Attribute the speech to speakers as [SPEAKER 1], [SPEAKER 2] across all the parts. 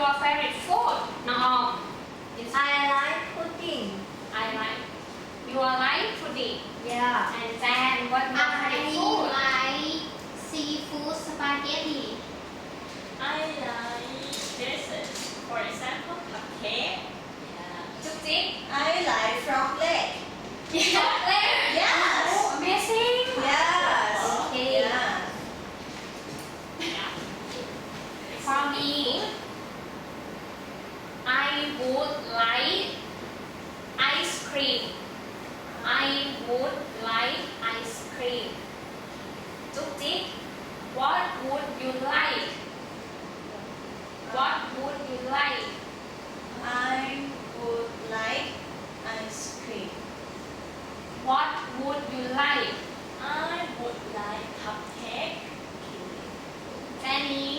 [SPEAKER 1] your favorite food น้องออม
[SPEAKER 2] I like pudding.
[SPEAKER 1] I like you like pudding
[SPEAKER 2] Yeah.
[SPEAKER 1] and then what your
[SPEAKER 3] I
[SPEAKER 1] favorite food
[SPEAKER 3] like seafood spaghetti.
[SPEAKER 4] I like desserts, for example, cupcake. Yeah.
[SPEAKER 1] จุ๊บจิ๊บ
[SPEAKER 2] I like frog leg.
[SPEAKER 1] chocolate
[SPEAKER 2] Yes.
[SPEAKER 1] oh amazing
[SPEAKER 2] Yes.
[SPEAKER 1] Okay.
[SPEAKER 2] Yeah.
[SPEAKER 1] For me I would like ice cream I would like ice cream จุ๊บจิ๊บ what would you like what would you like
[SPEAKER 2] I would like ice cream.
[SPEAKER 1] what would you like
[SPEAKER 4] I would like cupcake.
[SPEAKER 1] Danny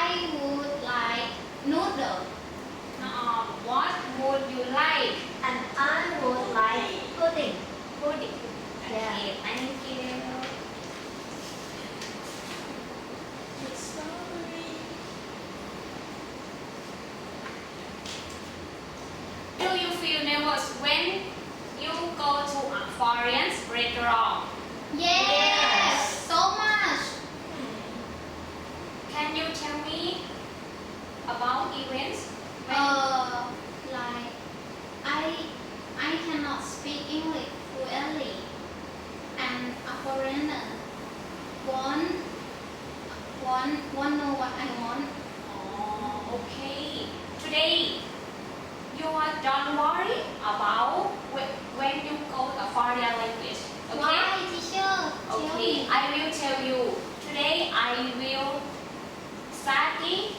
[SPEAKER 3] I would like noodle.
[SPEAKER 1] น้องออม what would you like
[SPEAKER 2] And I would like pudding.
[SPEAKER 1] pudding
[SPEAKER 2] Yeah.
[SPEAKER 1] okay thank you
[SPEAKER 4] Sorry.
[SPEAKER 1] do you feel nervous when you go to a foreign restaurant
[SPEAKER 3] Yes, so much.
[SPEAKER 1] can you tell me about events when
[SPEAKER 3] Like I cannot speak English fluently, and a foreigner want know what I want.
[SPEAKER 1] Oh, okay. Today, you are don't worry about when you go a foreign language. Okay?
[SPEAKER 3] Why, teacher? Tell
[SPEAKER 1] Okay,
[SPEAKER 3] me.
[SPEAKER 1] I will tell you. Today, I will study.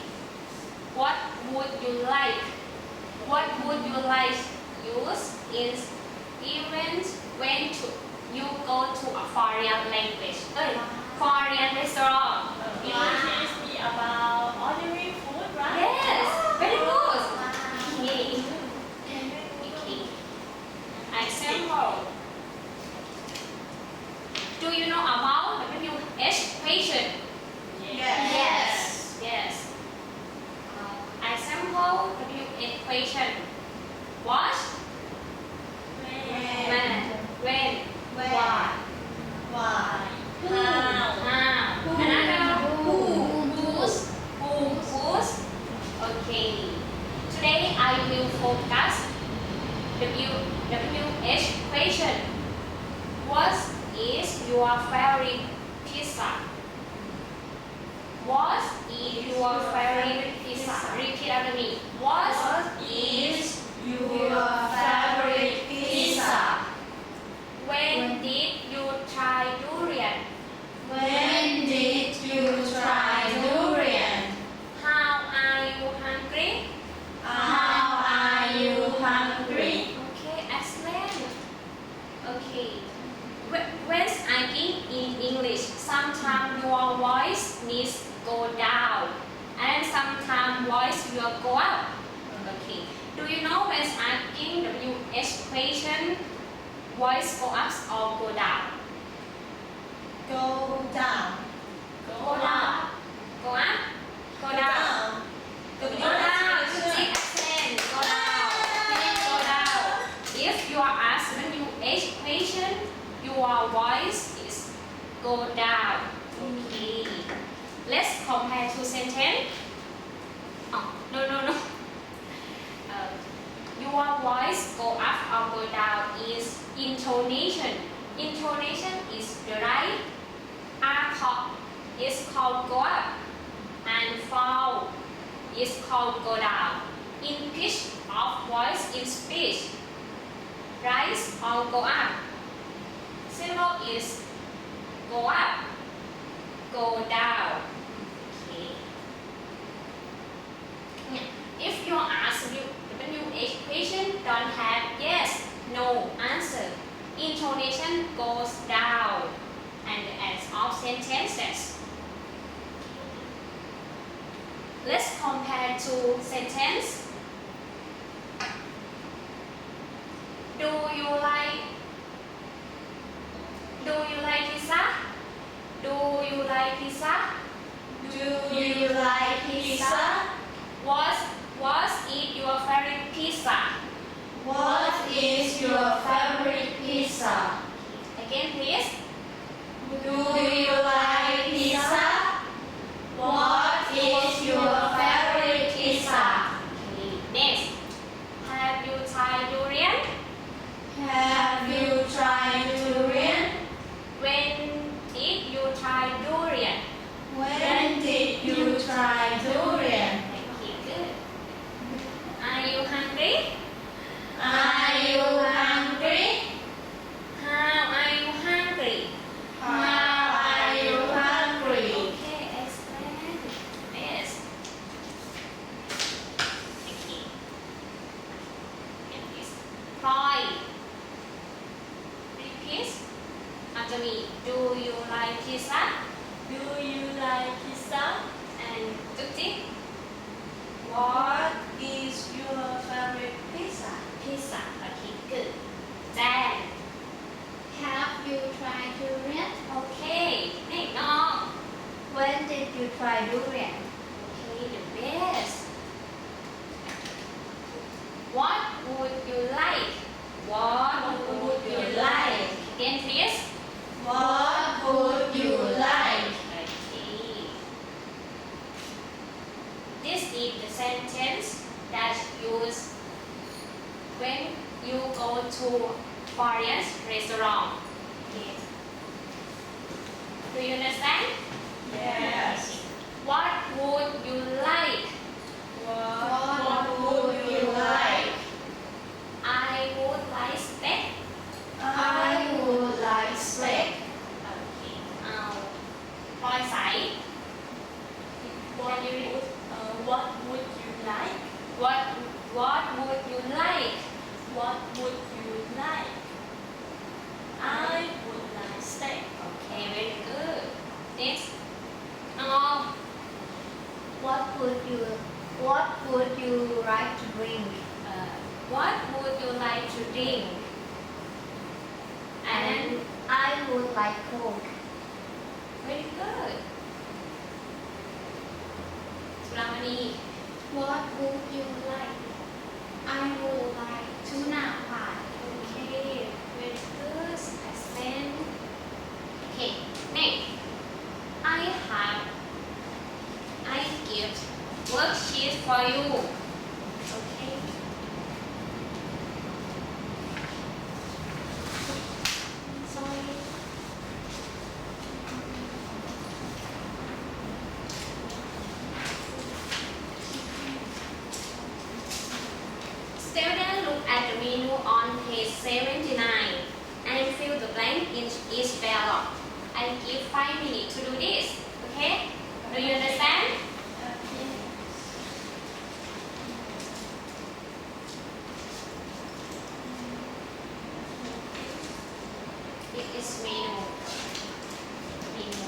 [SPEAKER 1] What would you like? What would you like use in events when you go to a foreign language? Foreign restaurant.
[SPEAKER 4] You will teach me about ordering food, right?
[SPEAKER 1] Yes, very good.
[SPEAKER 3] Wow.
[SPEAKER 1] Okay. Okay. Example. Do you know about WH equation?
[SPEAKER 2] Yes.
[SPEAKER 1] Yes. Example W equation. What? When?
[SPEAKER 2] Where?
[SPEAKER 1] Why?
[SPEAKER 2] Why?
[SPEAKER 4] How?
[SPEAKER 1] How? Another.
[SPEAKER 3] Whose?
[SPEAKER 1] Whose? Okay. Today I will focus WH equation. What is your favorite pizza? What is your favorite pizza? Repeat after me. What is
[SPEAKER 2] Your favorite pizza?
[SPEAKER 1] when did you try durian?
[SPEAKER 2] When did you try durian?
[SPEAKER 1] How are you hungry?
[SPEAKER 2] How are you hungry?
[SPEAKER 1] Okay, excellent. Okay. When speaking in English, sometimes your voice needs go down and sometimes voice will go up. Okay. Do you know when speaking WH equation, voice go up or go down?
[SPEAKER 2] Go down.
[SPEAKER 1] Go down. Go up? Go down. Go down. Excellent. Go down. Go down. If you are asked WH equation, your voice is go down. Okay. Let's compare two sentences. Oh, no. Your voice go up or go down is intonation. Intonation is the right. Is called go up and fall is called go down. In pitch of voice in speech, rise or go up. Zero is go up, go down. Okay. If you ask WH equation don't have yes, no answer. Intonation goes down and the end of sentences. Let's compare two sentences. Do you like pizza? Do you like pizza?
[SPEAKER 2] Do you like pizza? What is your favorite pizza?
[SPEAKER 1] Again, please.
[SPEAKER 2] Do you like pizza? What is your favorite pizza?
[SPEAKER 1] Okay. Next. Have you tried durian?
[SPEAKER 2] Have you tried durian?
[SPEAKER 1] When did you try durian?
[SPEAKER 2] When did you try durian?
[SPEAKER 1] Okay, good. Are you hungry?
[SPEAKER 2] Are you hungry?
[SPEAKER 1] How are you hungry?
[SPEAKER 2] How are you hungry?
[SPEAKER 1] Okay, explain. Yes. Okay. And this. Try. Repeat after me. Do you like pizza?
[SPEAKER 4] Do you like pizza?
[SPEAKER 1] And Tutti?
[SPEAKER 2] What is your favorite pizza?
[SPEAKER 1] Pizza. Okay, good. Then.
[SPEAKER 3] Have you tried durian?
[SPEAKER 1] Okay. Next, no.
[SPEAKER 3] When did you try durian?
[SPEAKER 1] Okay, the best. What would you like? What would you like? Again, please.
[SPEAKER 2] What would you like?
[SPEAKER 1] Okay. This is the sentence that use when you go to foreign restaurant. Okay. Do you understand?
[SPEAKER 2] Yes.
[SPEAKER 1] What would you like?
[SPEAKER 2] What would you like?
[SPEAKER 1] I would like steak.
[SPEAKER 2] I would like steak.
[SPEAKER 1] Okay. ปอยใส
[SPEAKER 4] What what would you like?
[SPEAKER 1] What would you like?
[SPEAKER 4] What would you like? I would like steak.
[SPEAKER 1] Okay, very good. Next. No.
[SPEAKER 3] What would you like to drink?
[SPEAKER 1] What would you like to drink? And
[SPEAKER 3] I would like Coke.
[SPEAKER 1] very good. Suramani.
[SPEAKER 3] What would you like? I would like tuna pie.
[SPEAKER 1] Okay, very good. Excellent. Okay, next. I give worksheet for you. Okay. Sorry. Students, look at the menu on page 79 and fill the blank in each ballot. I give 5 minutes to do this. Okay? Do you understand? It is menu. Menu.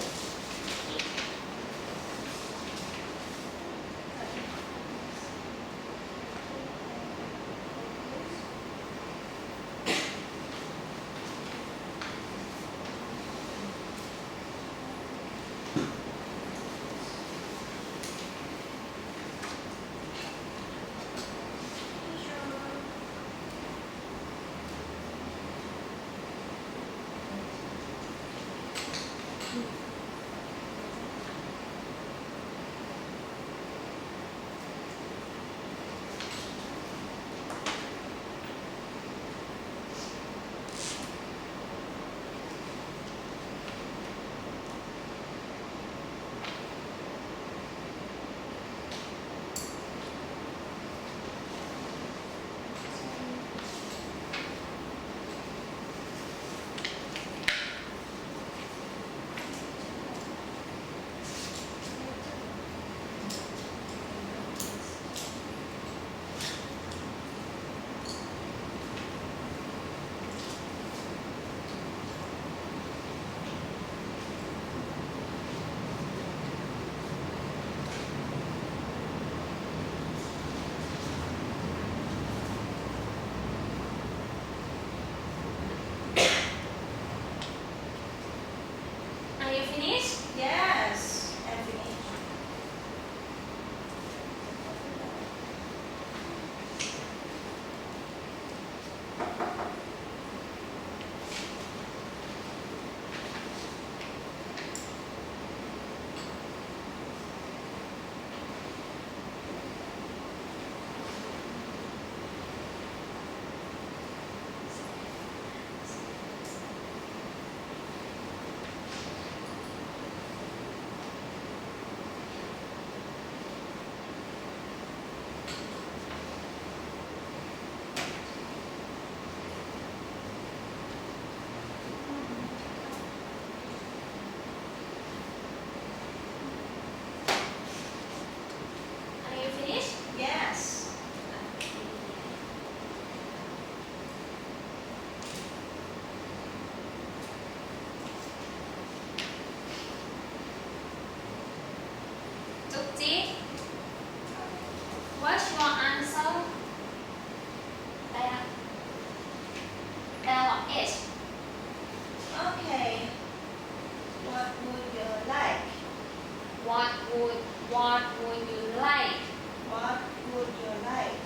[SPEAKER 1] What would you like?
[SPEAKER 2] What would you like?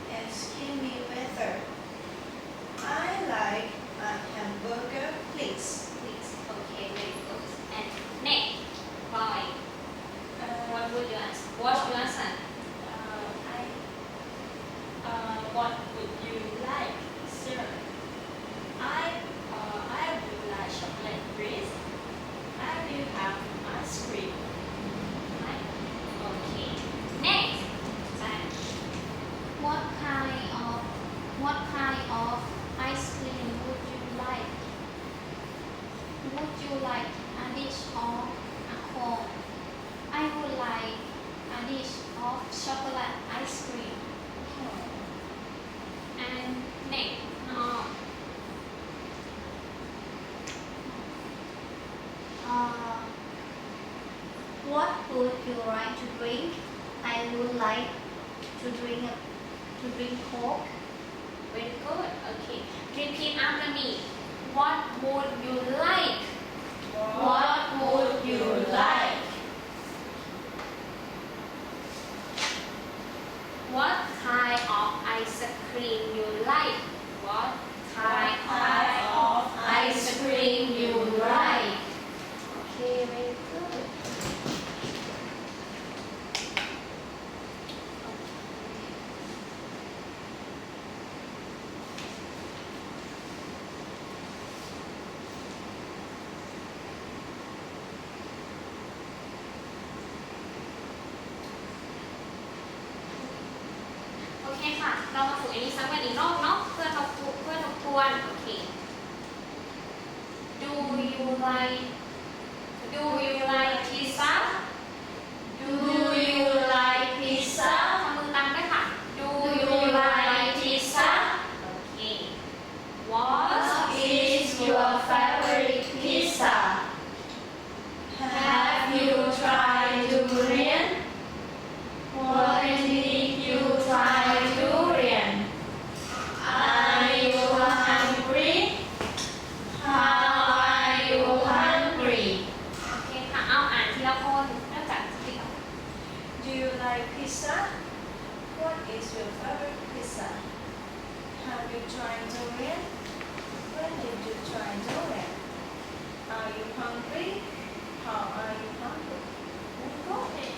[SPEAKER 2] Extreme weather. I like a hamburger, please.
[SPEAKER 1] Please. Okay, very good. And next, boy. What would you answer? What's your answer?
[SPEAKER 4] What would you like, sir? I would like chocolate bread. I will have ice cream.
[SPEAKER 1] Right. Okay. Next.
[SPEAKER 3] What kind of ice cream would you like? Would you like a dish or a cone? I would like a dish of chocolate ice cream.
[SPEAKER 1] And next.
[SPEAKER 2] What would you like to drink? I would like to drink Coke.
[SPEAKER 1] Very good. Okay. Repeat after me. What would you like?
[SPEAKER 2] What would you like?
[SPEAKER 1] What kind of ice cream you like? What kind
[SPEAKER 2] of ice cream you like?
[SPEAKER 1] Okay, very good.โอเคค่ะ เรามาฝึกอันนี้ซ้ำกันอีกรอบเนาะเพื่อทบทวนโอเค Do you like pizza?
[SPEAKER 2] Do you like pizza?
[SPEAKER 1] ทำมือตามด้วยค่ะ Do you like pizza? Okay. What
[SPEAKER 2] What is your favorite pizza? Have you tried durian? When did you try durian? Are you hungry? How are you hungry?
[SPEAKER 1] โอเคค่ะ เอาอ่านทีละคนเริ่มจากสติก่อน
[SPEAKER 2] Do you like pizza? What is your favorite pizza? Have you tried durian? When did you try durian? Are you hungry? How are you hungry?
[SPEAKER 4] Okay.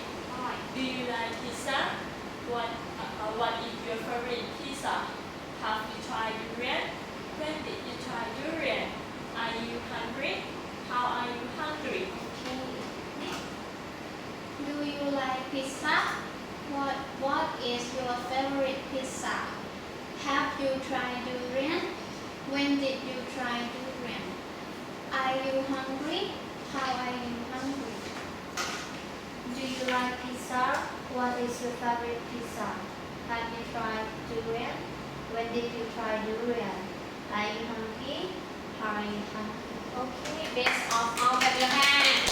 [SPEAKER 4] Do you like pizza? What is your favorite pizza? Have you tried durian? When did you try durian? Are you hungry? How are you hungry?
[SPEAKER 3] Do you like pizza? What is your favorite pizza? Have you tried durian? When did you try durian? Are you hungry? How are you hungry?
[SPEAKER 2] Do you like pizza? What is your favorite pizza? Have you tried durian? When did you try durian? Are you hungry? How are you hungry?
[SPEAKER 1] Okay, best of all clap your hands.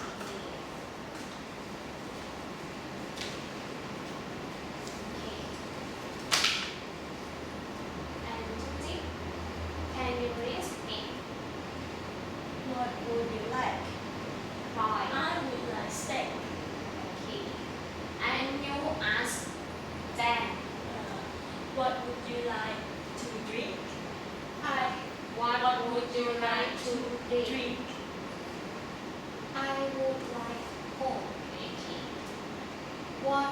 [SPEAKER 1] Okay. And Tuti, can you raise it?
[SPEAKER 2] What would you like?
[SPEAKER 1] Boy.
[SPEAKER 4] I would like steak.
[SPEAKER 1] Okay. And you ask Dan.
[SPEAKER 4] What would you like to drink?
[SPEAKER 1] What would you like to drink?
[SPEAKER 3] I would like Coke.
[SPEAKER 1] Okay.
[SPEAKER 3] What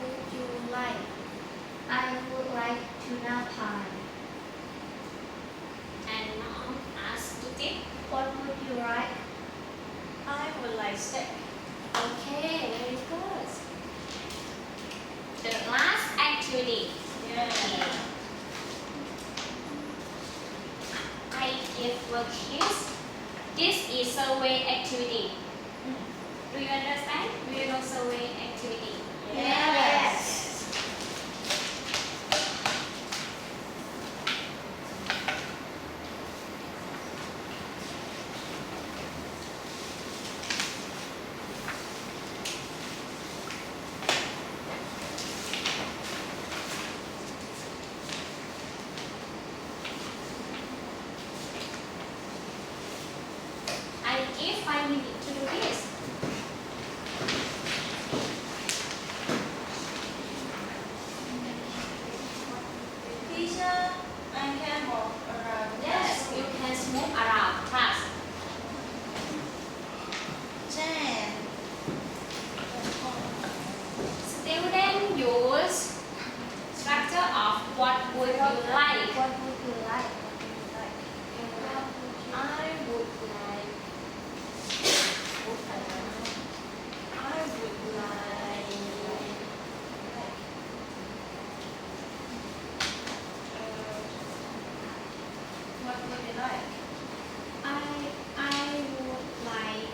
[SPEAKER 3] would you like?
[SPEAKER 2] I would like tuna pie.
[SPEAKER 1] And now ask Tuti.
[SPEAKER 2] What would you like? I would like steak.
[SPEAKER 1] Okay, very good. The last activity. Okay. I give worksheets. This is survey activity. Do you understand? Do you know survey activity?
[SPEAKER 2] Yes.
[SPEAKER 1] I give 5 minutes to do this. would you like?
[SPEAKER 2] What would you like? I would like. I would like. What would you like?
[SPEAKER 3] I would like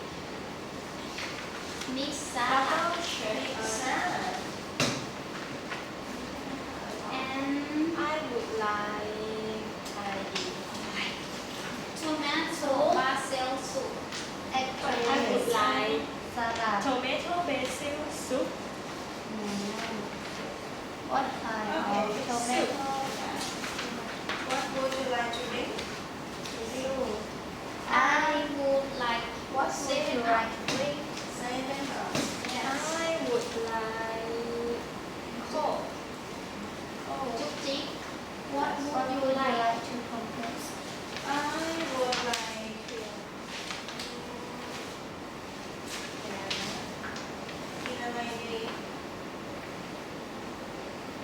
[SPEAKER 3] mixed
[SPEAKER 2] How
[SPEAKER 3] salad
[SPEAKER 2] about salad?
[SPEAKER 3] and
[SPEAKER 2] I would like.
[SPEAKER 3] tomato basil soup.
[SPEAKER 2] I would like
[SPEAKER 3] salad.
[SPEAKER 4] Tomato basil soup.
[SPEAKER 3] What kind
[SPEAKER 2] Okay,
[SPEAKER 3] of tomato?
[SPEAKER 2] What would you like to drink?
[SPEAKER 3] I would like
[SPEAKER 2] What would you
[SPEAKER 3] 7
[SPEAKER 2] like
[SPEAKER 3] up.
[SPEAKER 2] to drink? 7 up.
[SPEAKER 3] Yes.
[SPEAKER 2] I would like Coke.
[SPEAKER 3] Chúc what would you like to compose?
[SPEAKER 2] I would like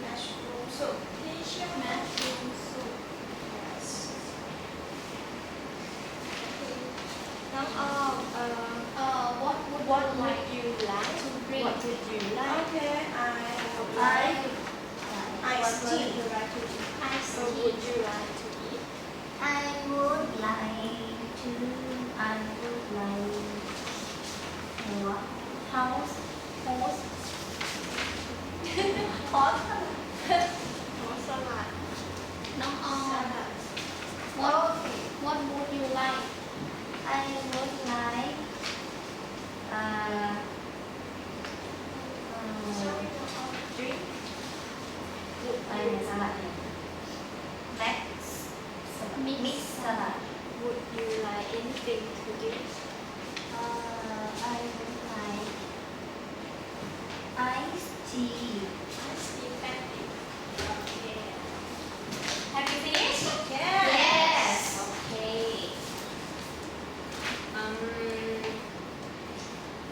[SPEAKER 2] mushroom soup.
[SPEAKER 3] Mushroom soup.
[SPEAKER 2] Yes.
[SPEAKER 4] น้องออม
[SPEAKER 3] What would
[SPEAKER 4] what
[SPEAKER 3] you
[SPEAKER 4] would
[SPEAKER 3] like
[SPEAKER 4] you like
[SPEAKER 3] to drink?
[SPEAKER 4] what would you like
[SPEAKER 2] Okay, I would
[SPEAKER 3] I
[SPEAKER 2] like
[SPEAKER 4] what
[SPEAKER 2] iced
[SPEAKER 4] would
[SPEAKER 2] tea.
[SPEAKER 4] you like to eat
[SPEAKER 3] iced
[SPEAKER 4] what
[SPEAKER 3] tea.
[SPEAKER 4] would you like to eat
[SPEAKER 3] I would like to. I would like what? House. Host. Hot.
[SPEAKER 4] โอ้สลัด
[SPEAKER 3] น้องออม
[SPEAKER 2] Salad.
[SPEAKER 3] What would you like? I would like
[SPEAKER 2] Drink.
[SPEAKER 3] I salad. Mix salad.
[SPEAKER 4] would you like anything to drink
[SPEAKER 3] I would like iced tea.
[SPEAKER 4] iced tea patty okay
[SPEAKER 1] Have you finished?
[SPEAKER 3] Yes.
[SPEAKER 1] Okay.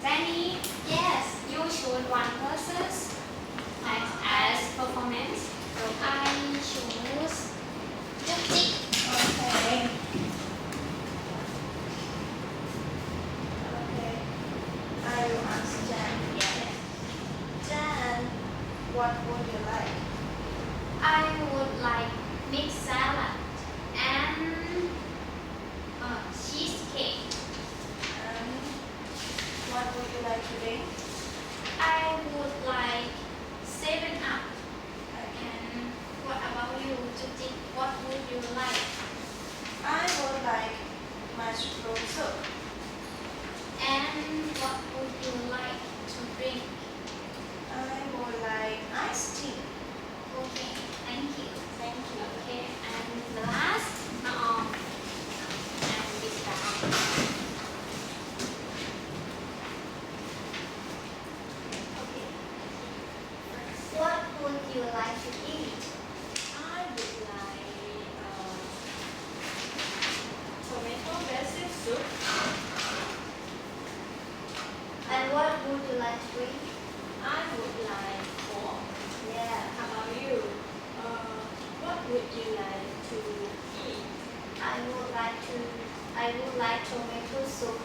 [SPEAKER 1] Danny,
[SPEAKER 3] Yes.
[SPEAKER 1] you choose one person as performance.
[SPEAKER 3] I choose Chúc
[SPEAKER 2] Okay. Okay. I will ask Jan.
[SPEAKER 3] Yes.
[SPEAKER 2] Jan, what would you like?
[SPEAKER 3] I would like mixed salad and cheesecake.
[SPEAKER 2] What would you like to drink?
[SPEAKER 3] I would like 7 up. And what about you, Chuchi? What would you like?
[SPEAKER 2] I would like mushroom soup.
[SPEAKER 3] And what would you like to drink?
[SPEAKER 2] I would like iced tea.
[SPEAKER 3] Okay, thank you.
[SPEAKER 2] Thank you.
[SPEAKER 1] Okay, and the last, and this down.
[SPEAKER 3] Okay. What would you like to eat?
[SPEAKER 4] I would like tomato basil soup
[SPEAKER 3] And what would you like to drink?
[SPEAKER 4] I would like Coke
[SPEAKER 3] Yeah.
[SPEAKER 4] how about you what would you like to eat
[SPEAKER 3] I would like tomato soup